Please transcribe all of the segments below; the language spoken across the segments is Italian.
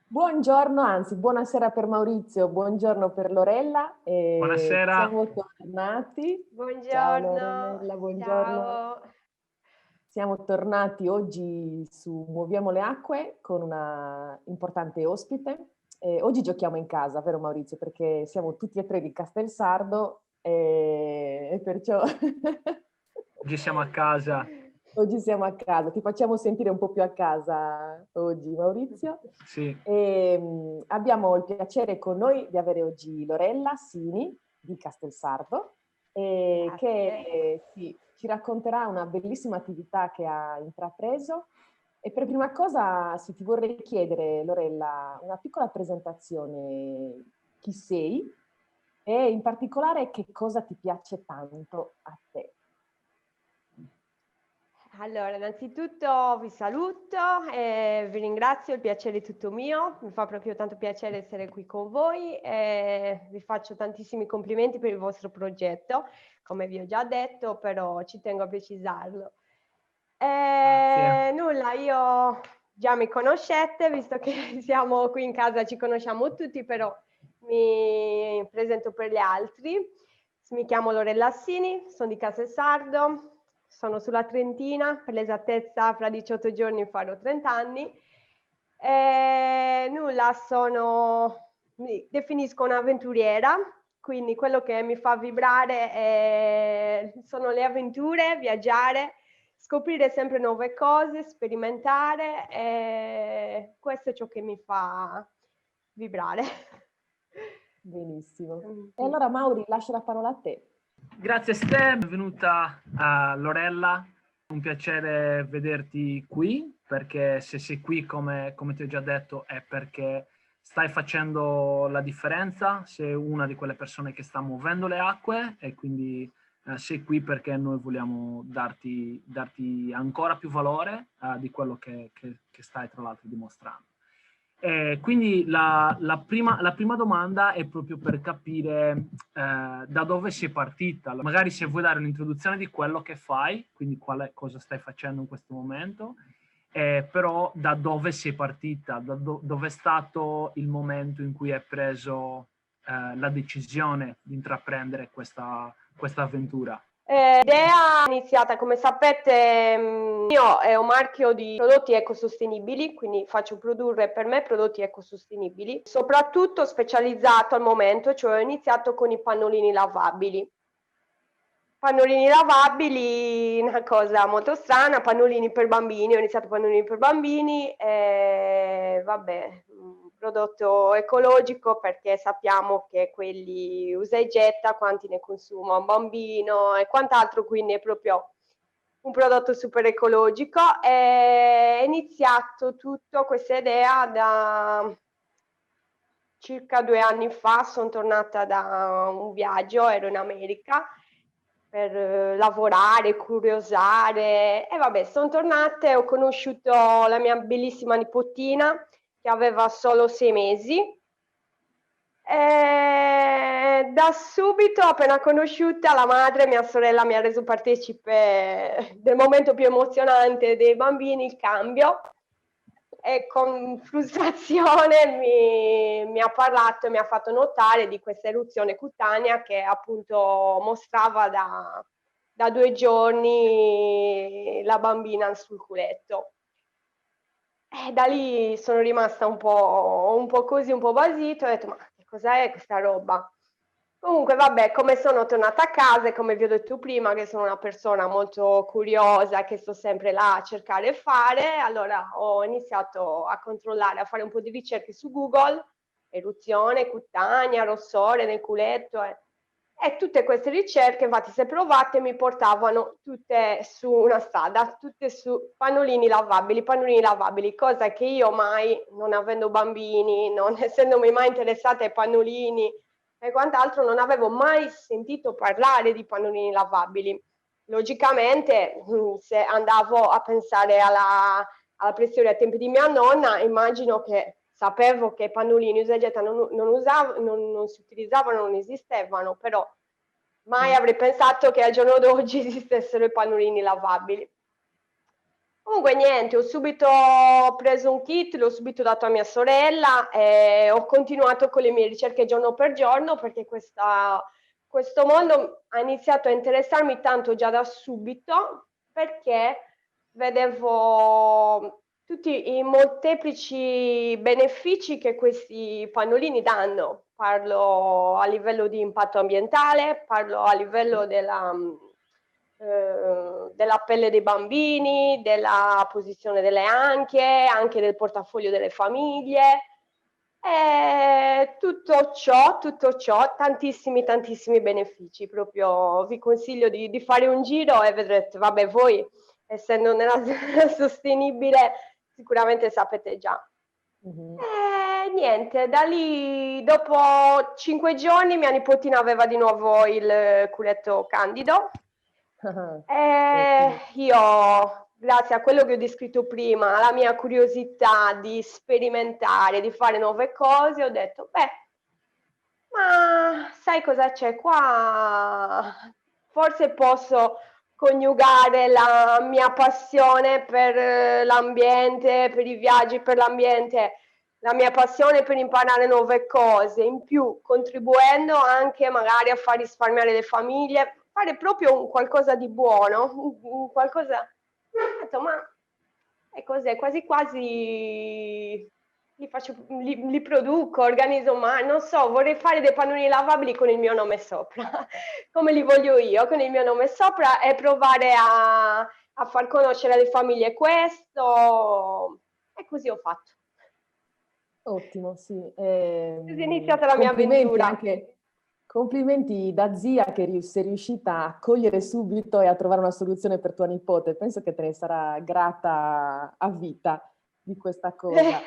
Buongiorno, anzi, buonasera per Maurizio, buongiorno per Lorella. Buonasera. Siamo tornati. Ciao Buongiorno, Lorella, buongiorno. ciao. Siamo tornati oggi su Muoviamo le Acque con una importante ospite. Oggi giochiamo in casa, vero Maurizio? Perché siamo tutti e tre di Castelsardo e perciò Oggi siamo a casa. oggi siamo a casa. Ti facciamo sentire un po' più a casa oggi, Maurizio. Sì, Abbiamo il piacere con noi di avere oggi Lorella Sini di Castelsardo, Grazie. che ci racconterà una bellissima attività che ha intrapreso. E per prima cosa ti vorrei chiedere, Lorella, una piccola presentazione, chi sei e in particolare che cosa ti piace tanto a te. Allora, innanzitutto vi saluto e vi ringrazio, il piacere è tutto mio, mi fa proprio tanto piacere essere qui con voi e vi faccio tantissimi complimenti per il vostro progetto, come vi ho già detto, però ci tengo a precisarlo. grazie. Nulla, io già mi conoscete, visto che siamo qui in casa, ci conosciamo tutti, però mi presento per gli altri. Mi chiamo Lorella Assini, sono di Castelsardo, sono sulla trentina, per l'esattezza fra 18 giorni farò 30 anni. Nulla, mi definisco un'avventuriera, quindi quello che mi fa vibrare sono le avventure, viaggiare, scoprire sempre nuove cose, sperimentare, e questo è ciò che mi fa vibrare. Benissimo. E Sì. allora Mauri, lascio la parola a te. Grazie a te, benvenuta a Lorella. Un piacere vederti qui, perché se sei qui, come ti ho già detto, è perché stai facendo la differenza, sei una di quelle persone che sta muovendo le acque e quindi sei qui perché noi vogliamo darti ancora più valore di quello che stai tra l'altro dimostrando. Quindi la prima domanda è proprio per capire da dove sei partita. Magari se vuoi dare un'introduzione di quello che fai, quindi cosa stai facendo in questo momento, però da dove sei partita, dove è stato il momento in cui hai preso la decisione di intraprendere questa avventura. L'idea è iniziata, come sapete, io è un marchio di prodotti ecosostenibili, quindi faccio produrre per me prodotti ecosostenibili, soprattutto specializzato al momento, cioè ho iniziato con i pannolini lavabili. Pannolini lavabili, una cosa molto strana, pannolini per bambini, ho iniziato pannolini per bambini, vabbè, un prodotto ecologico perché sappiamo che quelli usa e getta, quanti ne consuma un bambino e quant'altro, quindi è proprio un prodotto super ecologico. È iniziato tutto questa idea da circa 2 anni fa, sono tornata da un viaggio, ero in America per lavorare, curiosare e vabbè, sono tornata e ho conosciuto la mia bellissima nipotina che aveva solo 6 mesi. E da subito, appena conosciuta, la madre, mia sorella, mi ha reso partecipe del momento più emozionante dei bambini, il cambio, e con frustrazione mi ha parlato e mi ha fatto notare di questa eruzione cutanea che appunto mostrava da 2 giorni la bambina sul culetto. E da lì sono rimasta un po' così, un po' basita, ho detto ma che cos'è questa roba? Comunque vabbè, come sono tornata a casa e come vi ho detto prima che sono una persona molto curiosa, che sto sempre là a cercare e fare, allora ho iniziato a controllare, a fare un po' di ricerche su Google, eruzione cutanea, rossore nel culetto, e tutte queste ricerche, infatti se provate, mi portavano tutte su una strada, tutte su pannolini lavabili, cosa che io mai, non avendo bambini, non essendomi mai interessata ai pannolini e quant'altro, non avevo mai sentito parlare di pannolini lavabili. Logicamente, se andavo a pensare alla pressione ai tempi di mia nonna, immagino che sapevo che i pannolini usa e getta non si utilizzavano, non esistevano, però mai avrei pensato che al giorno d'oggi esistessero i pannolini lavabili. Comunque niente, ho subito preso un kit, l'ho subito dato a mia sorella e ho continuato con le mie ricerche giorno per giorno perché questo mondo ha iniziato a interessarmi tanto già da subito perché vedevo tutti i molteplici benefici che questi pannolini danno. Parlo a livello di impatto ambientale, parlo a livello della pelle dei bambini, della posizione delle anche, anche del portafoglio delle famiglie. E tutto ciò, tantissimi benefici. Proprio vi consiglio di fare un giro e vedrete, vabbè, voi essendo nella sostenibile sicuramente sapete già. Mhm. E niente, da lì dopo 5 giorni mia nipotina aveva di nuovo il culetto candido. Ottimo. Io, grazie a quello che ho descritto prima, alla mia curiosità di sperimentare, di fare nuove cose, ho detto, beh, ma sai cosa c'è qua? Forse posso coniugare la mia passione per l'ambiente, per i viaggi, per l'ambiente, la mia passione per imparare nuove cose, in più contribuendo anche magari a far risparmiare le famiglie, fare proprio un qualcosa di buono, un qualcosa, ho detto, ma è cos'è, quasi quasi li produco, organizzo, ma non so, vorrei fare dei pannolini lavabili con il mio nome sopra, come li voglio io, con il mio nome sopra e provare a far conoscere alle famiglie questo, e così ho fatto. Ottimo, sì. Così è iniziata la mia Complimenti avventura. anche, complimenti da zia che sei riuscita a cogliere subito e a trovare una soluzione per tua nipote. Penso che te ne sarà grata a vita di questa cosa.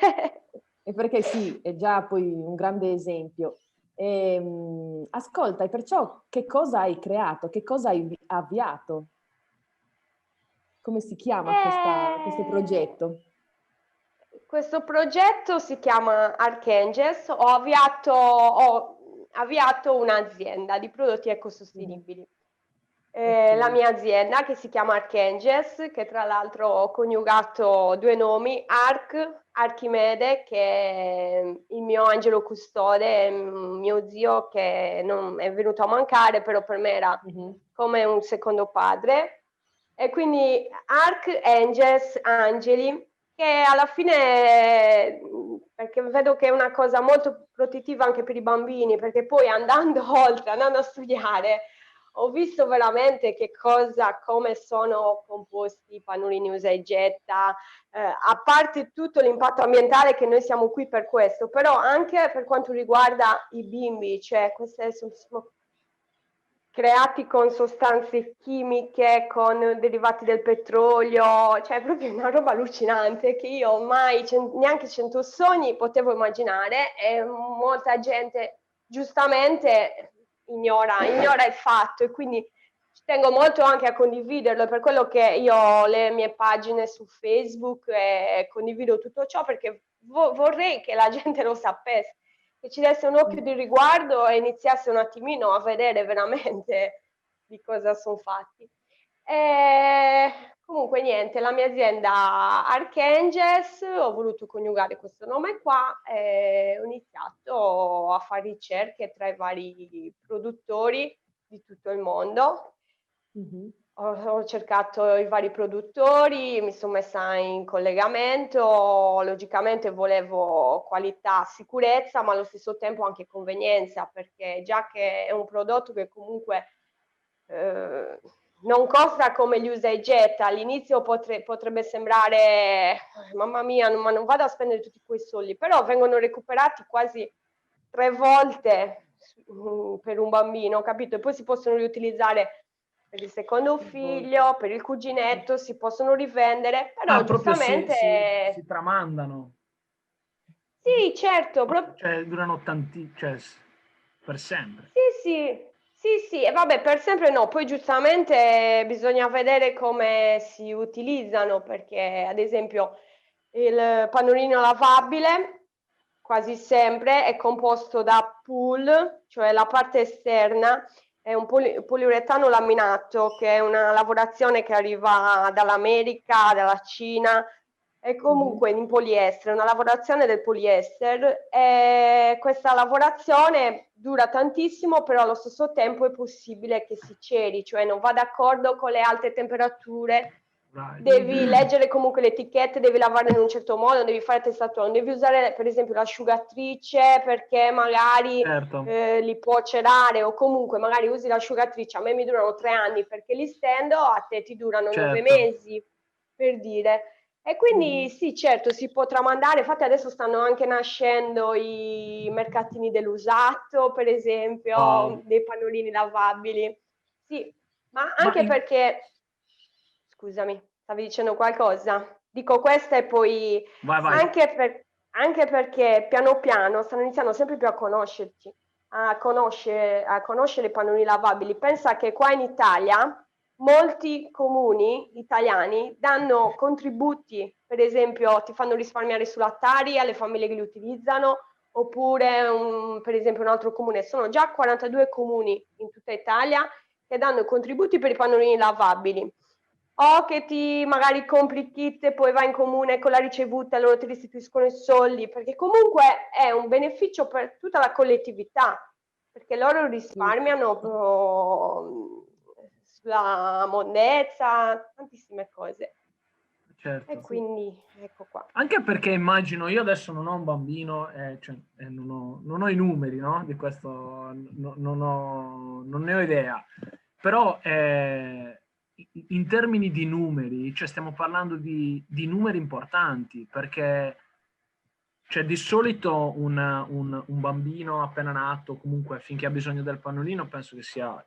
E perché sì, è già poi un grande esempio. Ascolta, e perciò che cosa hai creato? Che cosa hai avviato? Come si chiama questo progetto? Questo progetto si chiama Archangels. Ho avviato un'azienda di prodotti Mhm. ecosostenibili. La Ok. mia azienda che si chiama Archangels, che tra l'altro ho coniugato due nomi, Archimede, che è il mio angelo custode, mio zio che non è venuto a mancare, però per me era Mhm. come un secondo padre. E quindi Archangels, angeli, che alla fine, perché vedo che è una cosa molto protettiva anche per i bambini, perché poi andando oltre, andando a studiare, ho visto veramente che cosa, come sono composti i pannolini usa e getta, a parte tutto l'impatto ambientale che noi siamo qui per questo, però anche per quanto riguarda i bimbi, cioè queste sono creati con sostanze chimiche, con derivati del petrolio, cioè è proprio una roba allucinante che io mai, neanche 100 sogni potevo immaginare e molta gente giustamente ignora il fatto e quindi ci tengo molto anche a condividerlo, per quello che io ho le mie pagine su Facebook e condivido tutto ciò perché vorrei che la gente lo sapesse, che ci desse un occhio di riguardo e iniziasse un attimino a vedere veramente di cosa sono fatti. E comunque niente, la mia azienda Archangels, ho voluto coniugare questo nome qua e ho iniziato a fare ricerche tra i vari produttori di tutto il mondo. Mhm. Ho cercato i vari produttori, mi sono messa in collegamento, logicamente volevo qualità, sicurezza, ma allo stesso tempo anche convenienza, perché già che è un prodotto che comunque non costa come gli usa e getta, all'inizio potrebbe sembrare, mamma mia, ma non vado a spendere tutti quei soldi, però vengono recuperati quasi 3 volte per un bambino, capito? E poi si possono riutilizzare per il secondo Volte. figlio, per il cuginetto, si possono rivendere, però Ah, proprio giustamente si tramandano, sì, certo, cioè durano cioè, per sempre. sì, e vabbè, per sempre no, poi giustamente bisogna vedere come si utilizzano, perché ad esempio il pannolino lavabile quasi sempre è composto da pool, cioè la parte esterna è un poliuretano laminato, che è una lavorazione che arriva dall'America, dalla Cina, è comunque in poliestere, una lavorazione del poliestere. E questa lavorazione dura tantissimo, però allo stesso tempo è possibile che si ceri, cioè non va d'accordo con le alte temperature. Devi leggere comunque le etichette, devi lavarle in un certo modo, non devi fare testatura, non devi usare per esempio l'asciugatrice perché magari Certo. li può cerare, o comunque magari usi l'asciugatrice, a me mi durano 3 anni perché li stendo, a te ti durano 9 Certo. mesi, per dire. E quindi sì, certo, si può tramandare, infatti adesso stanno anche nascendo i mercatini dell'usato, per esempio, Wow. dei pannolini lavabili. Sì, ma Ma anche perché... Scusami, stavi dicendo qualcosa? Dico questa e poi vai. anche perché piano piano stanno iniziando sempre più a conoscerci, a conoscere i pannolini lavabili. Pensa che qua in Italia molti comuni italiani danno contributi, per esempio ti fanno risparmiare sulla Tari alle famiglie che li utilizzano, oppure per esempio un altro comune, sono già 42 comuni in tutta Italia che danno contributi per i pannolini lavabili. O che ti magari compri il kit e poi vai in comune con la ricevuta e loro ti restituiscono i soldi, perché comunque è un beneficio per tutta la collettività, perché loro risparmiano sulla monnezza, tantissime cose. Certo. E quindi ecco qua. Anche perché immagino, io adesso non ho un bambino, non ho i numeri, no? Di questo non ne ho idea. Però in termini di numeri, cioè stiamo parlando di numeri importanti, perché cioè, di solito un bambino appena nato, comunque finché ha bisogno del pannolino, penso che sia,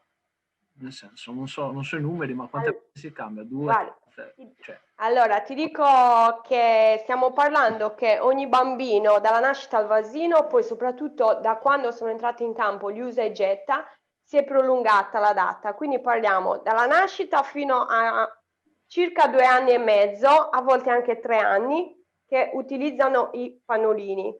nel senso, non so i numeri, ma quante volte si cambia? 2? Guarda, Cioè. allora ti dico che stiamo parlando che ogni bambino dalla nascita al vasino, poi soprattutto da quando sono entrati in campo gli usa e getta, si è prolungata la data, quindi parliamo dalla nascita fino a circa 2 anni e mezzo, a volte anche 3 anni, che utilizzano i pannolini.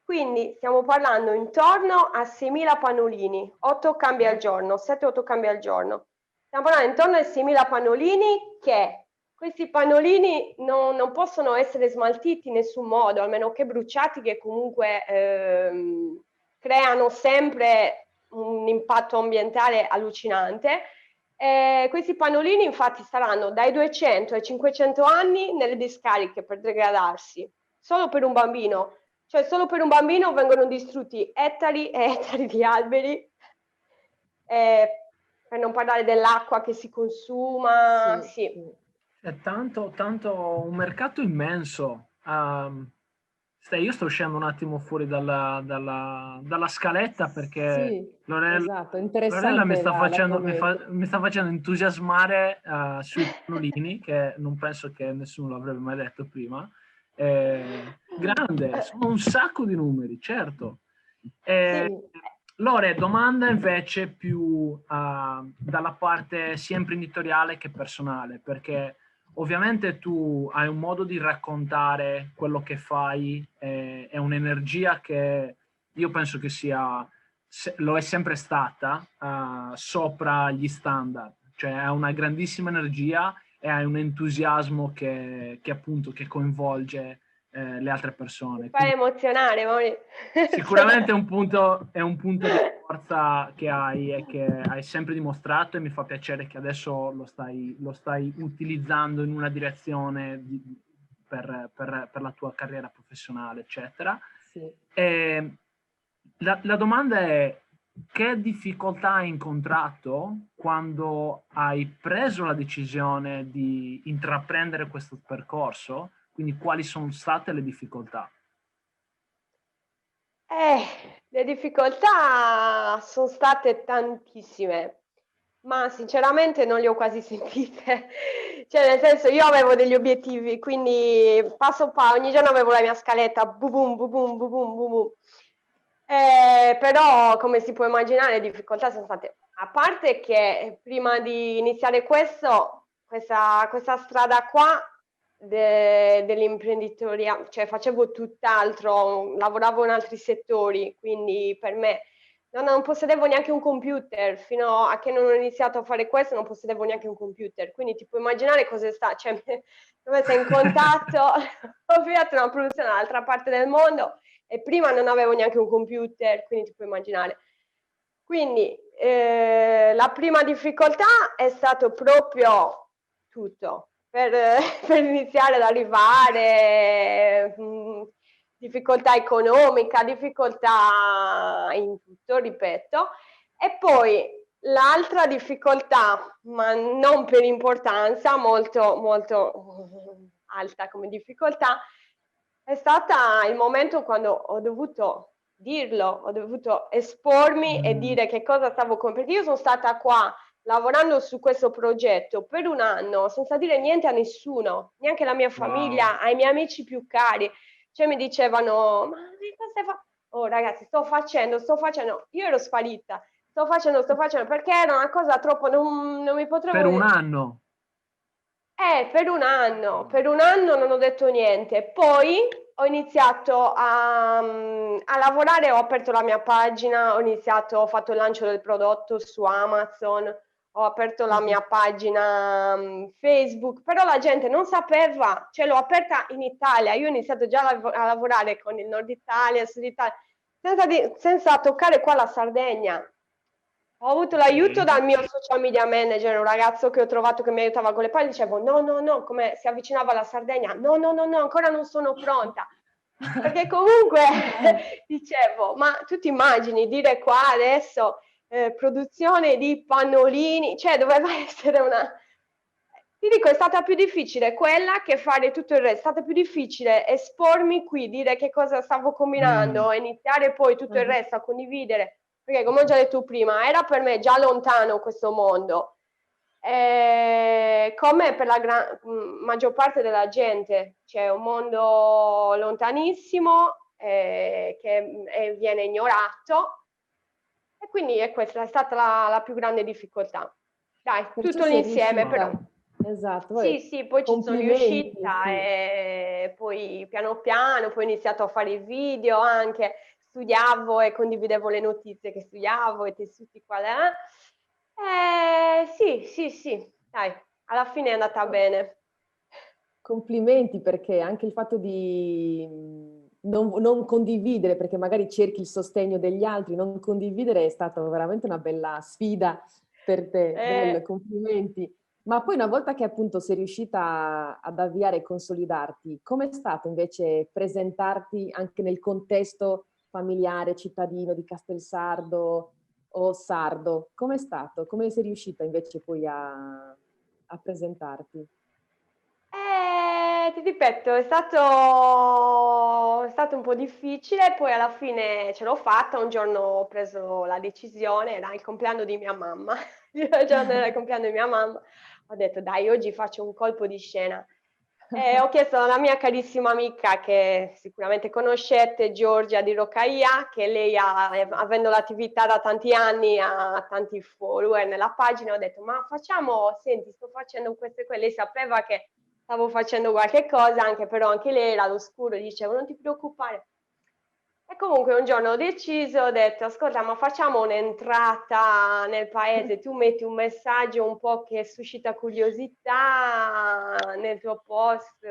Quindi stiamo parlando intorno a 6.000 pannolini, 8 cambi al giorno, 7-8 cambi al giorno. Stiamo parlando intorno ai 6.000 pannolini, che questi pannolini non possono essere smaltiti in nessun modo, almeno che bruciati, che comunque creano sempre un impatto ambientale allucinante. Questi pannolini infatti saranno dai 200 ai 500 anni nelle discariche per degradarsi, solo per un bambino. Cioè solo per un bambino vengono distrutti ettari e ettari di alberi, per non parlare dell'acqua che si consuma. Sì. È tanto un mercato immenso. Io sto uscendo un attimo fuori dalla scaletta perché sì, esatto, Lorella mi interessante sta facendo entusiasmare sui pannolini, che non penso che nessuno l'avrebbe mai detto prima. Grande, sono un sacco di numeri, certo. Sì. Lore, domanda invece più dalla parte sia imprenditoriale che personale, perché ovviamente tu hai un modo di raccontare quello che fai, è un'energia che io penso che lo è sempre stata sopra gli standard, cioè hai una grandissima energia e hai un entusiasmo che appunto che coinvolge le altre persone. Mi fai emozionare, Maurizio. Sicuramente è un punto di forza che hai e che hai sempre dimostrato, e mi fa piacere che adesso lo stai utilizzando in una direzione per la tua carriera professionale, eccetera. Sì. E la domanda è: che difficoltà hai incontrato quando hai preso la decisione di intraprendere questo percorso? Quindi quali sono state le difficoltà? Le difficoltà sono state tantissime, ma sinceramente non le ho quasi sentite. Cioè, nel senso, io avevo degli obiettivi, quindi ogni giorno avevo la mia scaletta, bu bum, bu bum, bu bum, bu bum. Però, come si può immaginare, le difficoltà sono state, a parte che prima di iniziare questa strada qua dell'imprenditoria, cioè facevo tutt'altro, lavoravo in altri settori, quindi per me non possedevo neanche un computer, fino a che non ho iniziato a fare questo non possedevo neanche un computer, quindi ti puoi immaginare cosa sta, cioè dove sei in contatto, ho avviato una produzione dall'altra parte del mondo e prima non avevo neanche un computer, quindi ti puoi immaginare. Quindi la prima difficoltà è stato proprio tutto, per iniziare ad arrivare, difficoltà economica, difficoltà in tutto, ripeto, e poi l'altra difficoltà, ma non per importanza, molto, molto alta come difficoltà, è stata il momento quando ho dovuto dirlo, ho dovuto espormi e dire che cosa stavo con, perché io sono stata qua lavorando su questo progetto per un anno senza dire niente a nessuno, neanche alla mia famiglia, ai miei amici più cari. Cioè mi dicevano, ma cosa stai facendo? Oh ragazzi, sto facendo, io ero sparita, sto facendo, perché era una cosa troppo, non mi potevo... Per un anno? Per un anno non ho detto niente, poi ho iniziato a lavorare, ho aperto la mia pagina, ho fatto il lancio del prodotto su Amazon, ho aperto la mia pagina Facebook, però la gente non sapeva, cioè l'ho aperta in Italia, io ho iniziato già a lavorare con il Nord Italia, il Sud Italia, senza toccare qua la Sardegna. Ho avuto l'aiuto dal mio social media manager, un ragazzo che ho trovato che mi aiutava con le pagine, dicevo no, come si avvicinava alla Sardegna, no, ancora non sono pronta. Perché comunque dicevo, ma tu ti immagini dire qua adesso produzione di pannolini, cioè doveva essere una... Ti dico, è stata più difficile quella che fare tutto il resto, è stata più difficile espormi qui, dire che cosa stavo combinando, iniziare poi tutto il resto a condividere, perché come ho già detto prima, era per me già lontano questo mondo, come per la maggior parte della gente, c'è un mondo lontanissimo che viene ignorato, e quindi questa è stata la più grande difficoltà. Dai, Perciò tutto sei l'insieme riuscita. però. Esatto, Sì, poi ci sono complimenti. riuscita Sì. e poi piano piano, poi ho iniziato a fare i video anche, studiavo e condividevo le notizie che studiavo, i tessuti qua là. Sì, dai, alla fine è andata bene. Complimenti, perché anche il fatto di non condividere, perché magari cerchi il sostegno degli altri, non condividere è stata veramente una bella sfida per te. Bello, complimenti. Ma poi una volta che appunto sei riuscita ad avviare e consolidarti, com'è stato invece presentarti anche nel contesto familiare, cittadino di Castelsardo o sardo? Com'è stato? Come sei riuscita invece poi a presentarti? Ti ripeto, è stato un po' difficile, poi alla fine ce l'ho fatta, un giorno ho preso la decisione, era il compleanno di mia mamma, il giorno era il compleanno di mia mamma, ho detto dai, oggi faccio un colpo di scena. Ho chiesto alla mia carissima amica, che sicuramente conoscete, Giorgia di Rocaia, che lei avendo l'attività da tanti anni, ha tanti follower nella pagina, ho detto ma facciamo, senti, sto facendo questo e quello, lei sapeva che stavo facendo qualche cosa, però anche lei era all'oscuro, dicevo non ti preoccupare. E comunque un giorno ho deciso, ho detto ascolta, ma facciamo un'entrata nel paese, tu metti un messaggio un po' che suscita curiosità nel tuo post,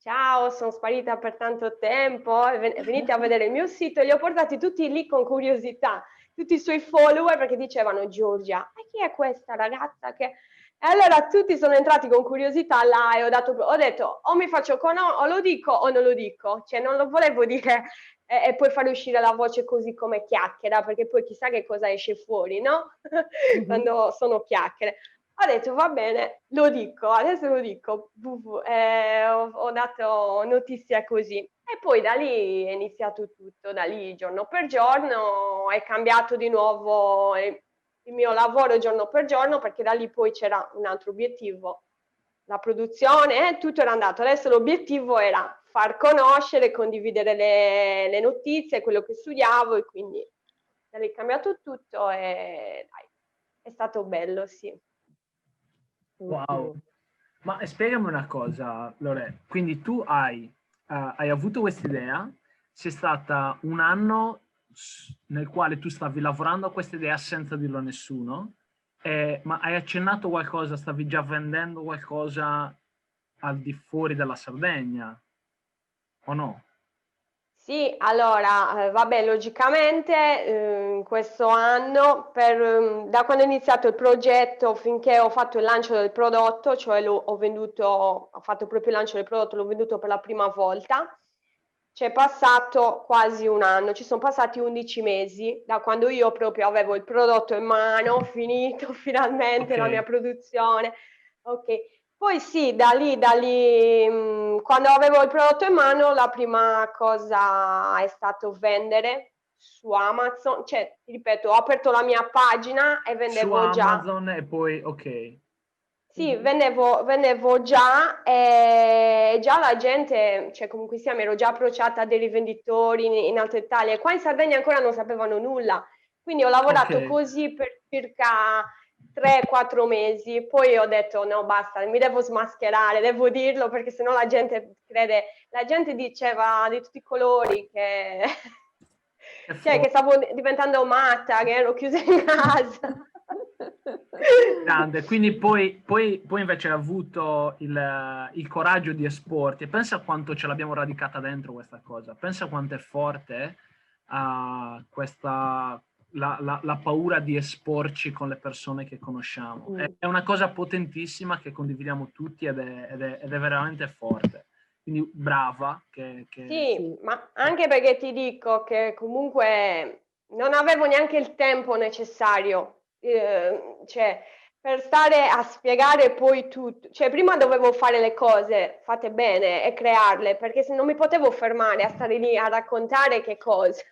ciao, sono sparita per tanto tempo, venite a vedere il mio sito, li ho portati tutti lì con curiosità, tutti i suoi follower, perché dicevano Giorgia, ma chi è questa ragazza che... E allora tutti sono entrati con curiosità là e ho detto o mi faccio o lo dico o non lo dico, cioè non lo volevo dire e poi fare uscire la voce così come chiacchiera, perché poi chissà che cosa esce fuori, no? Quando sono chiacchiere. Ho detto va bene, lo dico, adesso lo dico, ho dato notizia così. E poi da lì è iniziato tutto, da lì giorno per giorno è cambiato di nuovo il mio lavoro giorno per giorno, perché da lì poi c'era un altro obiettivo, la produzione, tutto era andato. Adesso l'obiettivo era far conoscere, condividere le notizie, quello che studiavo, e quindi da lì è cambiato tutto e dai, è stato bello, sì. Wow. Ma spiegami una cosa, Lore. Quindi tu hai avuto questa idea, sei stata un anno nel quale tu stavi lavorando a questa idea senza dirlo a nessuno, ma hai accennato qualcosa, stavi già vendendo qualcosa al di fuori della Sardegna, o no? Sì, allora, vabbè, logicamente in questo anno, da quando ho iniziato il progetto finché ho fatto il lancio del prodotto, cioè ho fatto proprio il lancio del prodotto, l'ho venduto per la prima volta, c'è passato quasi un anno, ci sono passati 11 mesi da quando io proprio avevo il prodotto in mano, ho finito finalmente la mia produzione, ok. Poi sì, da lì, quando avevo il prodotto in mano, la prima cosa è stato vendere su Amazon, cioè, ti ripeto, ho aperto la mia pagina e Su vendevo già. Amazon e poi, ok. Sì, vendevo già e già la gente, cioè comunque sia, mi ero già approcciata a dei rivenditori in Alta Italia e qua in Sardegna ancora non sapevano nulla, quindi ho lavorato Ok. così per circa 3-4 mesi, poi ho detto no basta, mi devo smascherare, devo dirlo perché sennò la gente crede, la gente diceva di tutti i colori che, cioè, che stavo diventando matta, che ero chiusa in casa. Grande, quindi poi invece hai avuto il coraggio di esporti e pensa quanto ce l'abbiamo radicata dentro questa cosa, pensa quanto è forte la paura di esporci con le persone che conosciamo. È una cosa potentissima che condividiamo tutti ed è veramente forte. Quindi brava. Sì, ma anche perché ti dico che comunque non avevo neanche il tempo necessario, cioè per stare a spiegare poi tutto, cioè prima dovevo fare le cose fatte bene e crearle, perché se non mi potevo fermare a stare lì a raccontare che cosa,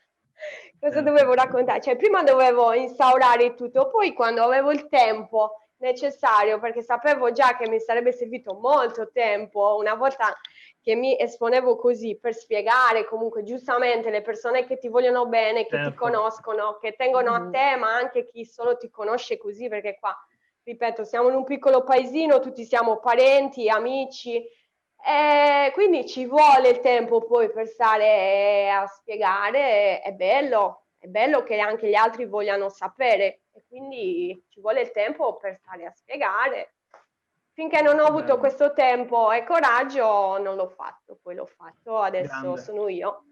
cosa dovevo raccontare, cioè prima dovevo instaurare tutto, poi quando avevo il tempo necessario, perché sapevo già che mi sarebbe servito molto tempo, una volta che mi esponevo così per spiegare comunque giustamente le persone che ti vogliono bene, che ti conoscono, che tengono a te, ma anche chi solo ti conosce così, perché qua, ripeto, siamo in un piccolo paesino, tutti siamo parenti, amici, e quindi ci vuole il tempo poi per stare a spiegare, è bello che anche gli altri vogliano sapere e quindi ci vuole il tempo per stare a spiegare. Finché non ho avuto questo tempo e coraggio non l'ho fatto, poi l'ho fatto, adesso sono io.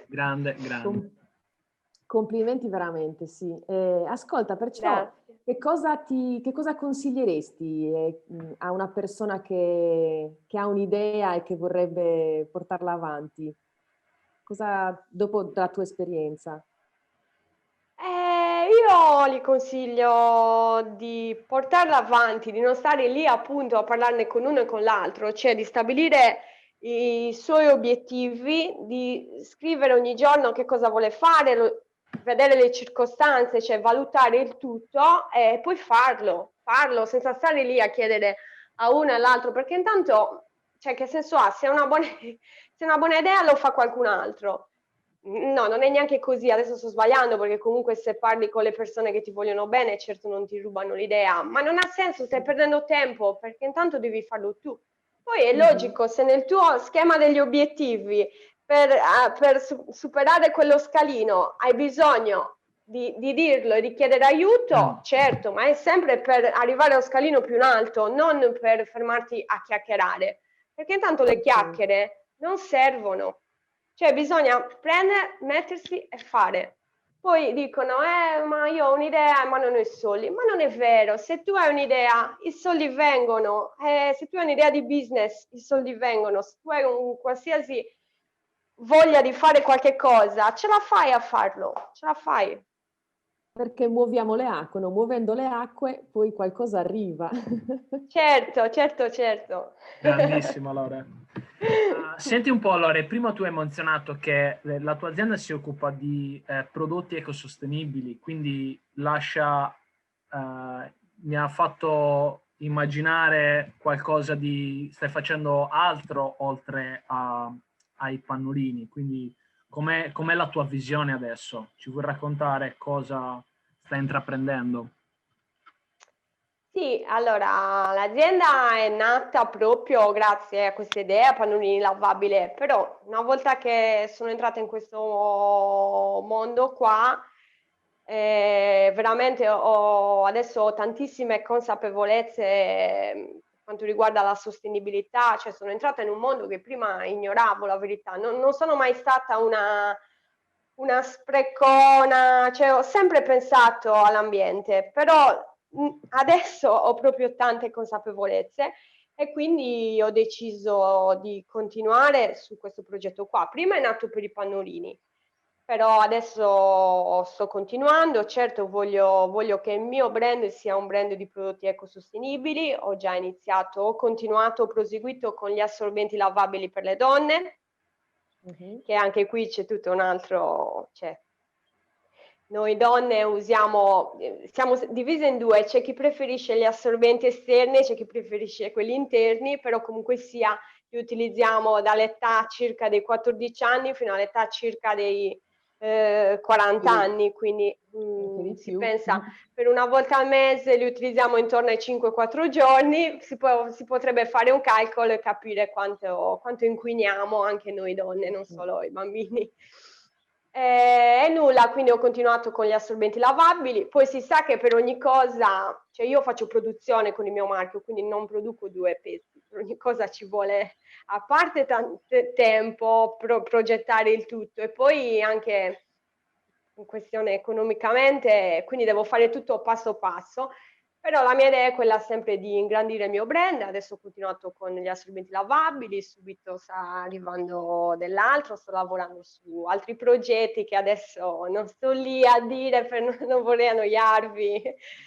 Grande. Complimenti veramente, sì. Ascolta, perciò che cosa consiglieresti a una persona che ha un'idea e che vorrebbe portarla avanti? Cosa, dopo la tua esperienza? Io gli consiglio di portarla avanti, di non stare lì appunto a parlarne con uno e con l'altro, cioè di stabilire i suoi obiettivi, di scrivere ogni giorno che cosa vuole fare, vedere le circostanze, cioè valutare il tutto e poi farlo senza stare lì a chiedere a uno e all'altro, perché intanto, cioè che senso ha? Se è una buona idea lo fa qualcun altro. No, non è neanche così, adesso sto sbagliando perché comunque se parli con le persone che ti vogliono bene, certo non ti rubano l'idea, ma non ha senso, stai perdendo tempo perché intanto devi farlo tu. Poi è logico, se nel tuo schema degli obiettivi per superare quello scalino hai bisogno di dirlo e di chiedere aiuto, certo, ma è sempre per arrivare a uno scalino più in alto, non per fermarti a chiacchierare, perché intanto le chiacchiere non servono. Cioè bisogna prendere, mettersi e fare. Poi dicono, ma io ho un'idea ma non ho i soldi. Ma non è vero, se tu hai un'idea i soldi vengono, se tu hai un'idea di business i soldi vengono, se tu hai un qualsiasi voglia di fare qualche cosa, ce la fai a farlo, ce la fai. Perché muoviamo le acque, no? Muovendo le acque poi qualcosa arriva. Certo. Grandissimo, Lore. Senti un po', Lore, prima tu hai menzionato che la tua azienda si occupa di prodotti ecosostenibili, quindi mi ha fatto immaginare qualcosa stai facendo altro oltre ai pannolini, quindi com'è la tua visione adesso? Ci vuoi raccontare cosa stai intraprendendo? Sì, allora l'azienda è nata proprio grazie a questa idea, pannolini lavabili, però una volta che sono entrata in questo mondo qua, veramente adesso ho tantissime consapevolezze per quanto riguarda la sostenibilità, cioè sono entrata in un mondo che prima ignoravo, la verità, non sono mai stata una sprecona, cioè ho sempre pensato all'ambiente, però adesso ho proprio tante consapevolezze e quindi ho deciso di continuare su questo progetto qua. Prima è nato per i pannolini, però adesso sto continuando. Certo, voglio che il mio brand sia un brand di prodotti ecosostenibili. Ho già iniziato, ho continuato, ho proseguito con gli assorbenti lavabili per le donne, che anche qui c'è tutto un altro, cioè, noi donne usiamo, siamo divise in due, c'è chi preferisce gli assorbenti esterni, c'è chi preferisce quelli interni, però comunque sia li utilizziamo dall'età circa dei 14 anni fino all'età circa dei 40 anni, quindi si pensa per una volta al mese li utilizziamo intorno ai 5-4 giorni, si potrebbe fare un calcolo e capire quanto inquiniamo anche noi donne, non solo i bambini. E nulla, quindi ho continuato con gli assorbenti lavabili, poi si sa che per ogni cosa, cioè io faccio produzione con il mio marchio, quindi non produco due pezzi, per ogni cosa ci vuole a parte tanto tempo progettare il tutto e poi anche in questione economicamente, quindi devo fare tutto passo passo. Però la mia idea è quella sempre di ingrandire il mio brand, adesso ho continuato con gli assorbenti lavabili, subito sta arrivando dell'altro, sto lavorando su altri progetti che adesso non sto lì a dire per non vorrei annoiarvi.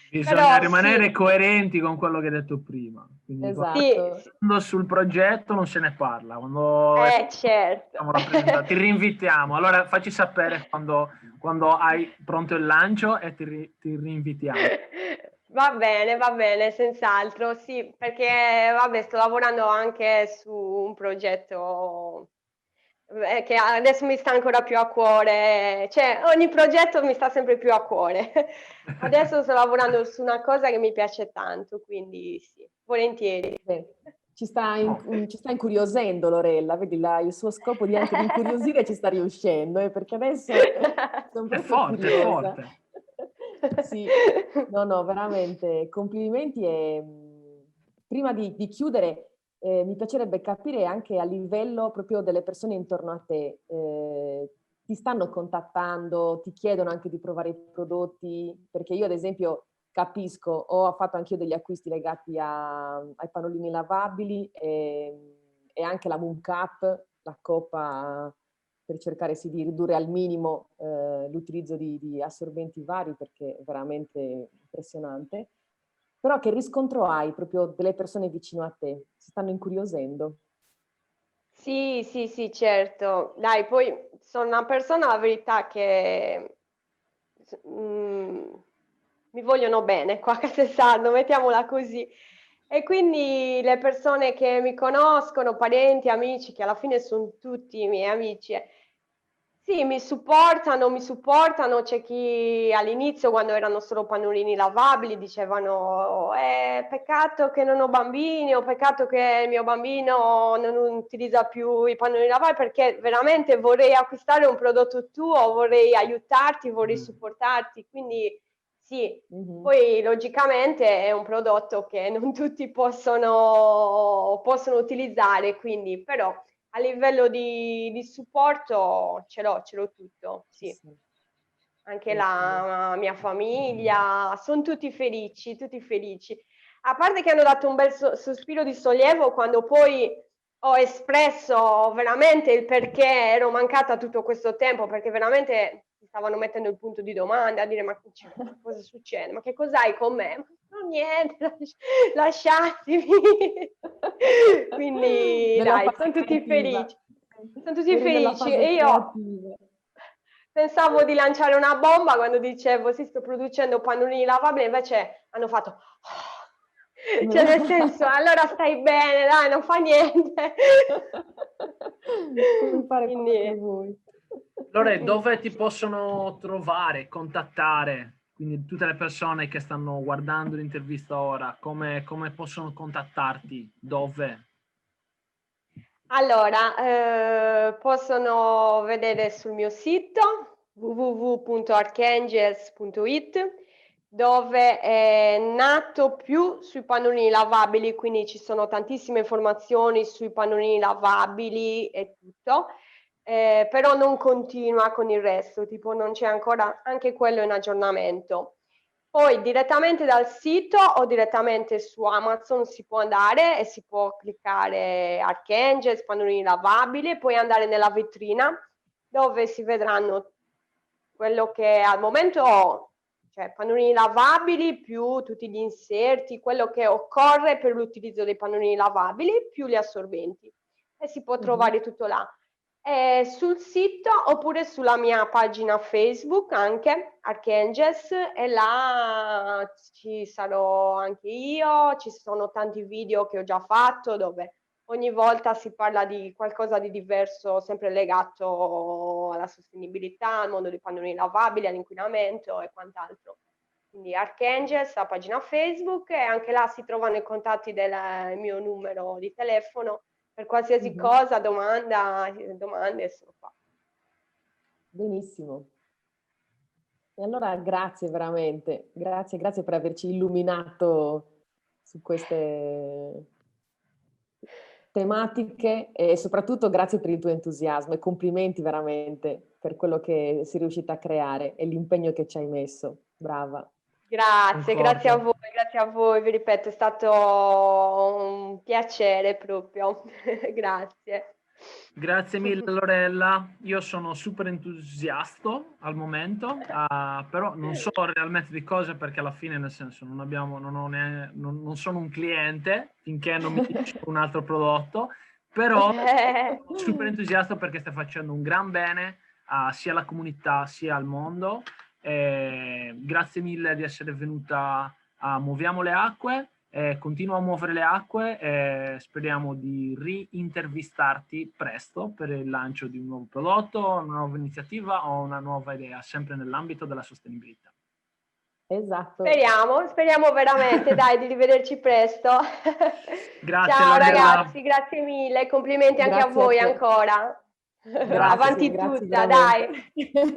Bisogna Però, rimanere sì, coerenti con quello che hai detto prima. Quindi Esatto. quando sul progetto non se ne parla, quando certo. siamo rappresentati, ti rinvitiamo. Allora facci sapere quando hai pronto il lancio e ti rinvitiamo. Va bene, senz'altro, sì, perché vabbè, sto lavorando anche su un progetto che adesso mi sta ancora più a cuore, cioè ogni progetto mi sta sempre più a cuore. Adesso sto lavorando su una cosa che mi piace tanto, quindi sì, volentieri. Beh, ci sta incuriosendo Lorella, vedi il suo scopo di anche di incuriosire ci sta riuscendo, perché adesso sono È proprio forte, è curiosa. forte. Sì, no, veramente complimenti e prima di chiudere mi piacerebbe capire anche a livello proprio delle persone intorno a te, ti stanno contattando, ti chiedono anche di provare i prodotti, perché io ad esempio capisco, ho fatto anch'io degli acquisti legati ai pannolini lavabili e anche la Moon Cup, la coppa per cercare sì, di ridurre al minimo l'utilizzo di assorbenti vari perché è veramente impressionante. Però che riscontro hai proprio delle persone vicino a te? Si stanno incuriosendo? Sì, certo. Dai, poi sono una persona, la verità, che mi vogliono bene qua a Castelsanno, mettiamola così. E quindi le persone che mi conoscono, parenti, amici, che alla fine sono tutti i miei amici, sì, mi supportano, c'è chi all'inizio quando erano solo pannolini lavabili dicevano peccato che non ho bambini, o peccato che il mio bambino non utilizza più i pannolini lavabili perché veramente vorrei acquistare un prodotto tuo, vorrei aiutarti, vorrei supportarti, quindi sì, poi logicamente è un prodotto che non tutti possono utilizzare, quindi però a livello di supporto ce l'ho tutto, sì. Anche la mia famiglia, sono tutti felici, tutti felici. A parte che hanno dato un bel sospiro di sollievo quando poi ho espresso veramente il perché ero mancata tutto questo tempo, perché veramente mi stavano mettendo il punto di domanda, a dire ma cosa succede? Ma che cos'hai con me? Ma no, niente, lasciatemi. Quindi Nella dai, fase sono tutti creativa. felici. Sono tutti Eri nella felici fase e io creativa. pensavo di lanciare una bomba quando dicevo sì, sto producendo pannolini lavabili, invece hanno fatto cioè nel senso, allora stai bene, dai, non fa niente. Puoi fare quello che Quindi vuoi. Lore, dove ti possono trovare, contattare? Quindi tutte le persone che stanno guardando l'intervista ora, come possono contattarti? Dove? Allora, possono vedere sul mio sito www.archangels.it, dove è nato più sui pannolini lavabili, quindi ci sono tantissime informazioni sui pannolini lavabili e tutto, però non continua con il resto, tipo non c'è ancora, anche quello in aggiornamento. Poi direttamente dal sito o direttamente su Amazon si può andare e si può cliccare Archangels, pannolini lavabili, e poi andare nella vetrina dove si vedranno quello che al momento ho, cioè pannolini lavabili più tutti gli inserti, quello che occorre per l'utilizzo dei pannolini lavabili più gli assorbenti, e si può trovare tutto là. Sul sito oppure sulla mia pagina Facebook anche, Archangels, e là ci sarò anche io, ci sono tanti video che ho già fatto dove ogni volta si parla di qualcosa di diverso, sempre legato alla sostenibilità, al mondo dei pannolini lavabili, all'inquinamento e quant'altro. Quindi Archangels, la pagina Facebook, e anche là si trovano i contatti del mio numero di telefono per qualsiasi cosa, domande, sono qua. Benissimo. E allora grazie veramente, grazie per averci illuminato su queste tematiche e soprattutto grazie per il tuo entusiasmo e complimenti veramente per quello che sei riuscita a creare e l'impegno che ci hai messo. Brava. Grazie a voi, vi ripeto, è stato un piacere proprio. Grazie. Grazie mille Lorella, io sono super entusiasta al momento, però non so realmente di cosa perché alla fine nel senso non sono un cliente finché non mi dici un altro prodotto, però sono super entusiasta perché stai facendo un gran bene sia alla comunità sia al mondo. Grazie mille di essere venuta a Muoviamo le Acque. Continua a muovere le acque e speriamo di rintervistarti presto per il lancio di un nuovo prodotto, una nuova iniziativa o una nuova idea, sempre nell'ambito della sostenibilità. Esatto. Speriamo veramente, dai, di rivederci presto. Grazie, Ciao Lorella. ragazzi, grazie mille, complimenti anche a Grazie voi te. ancora. Grazie, Avanti grazie tutta, veramente. dai.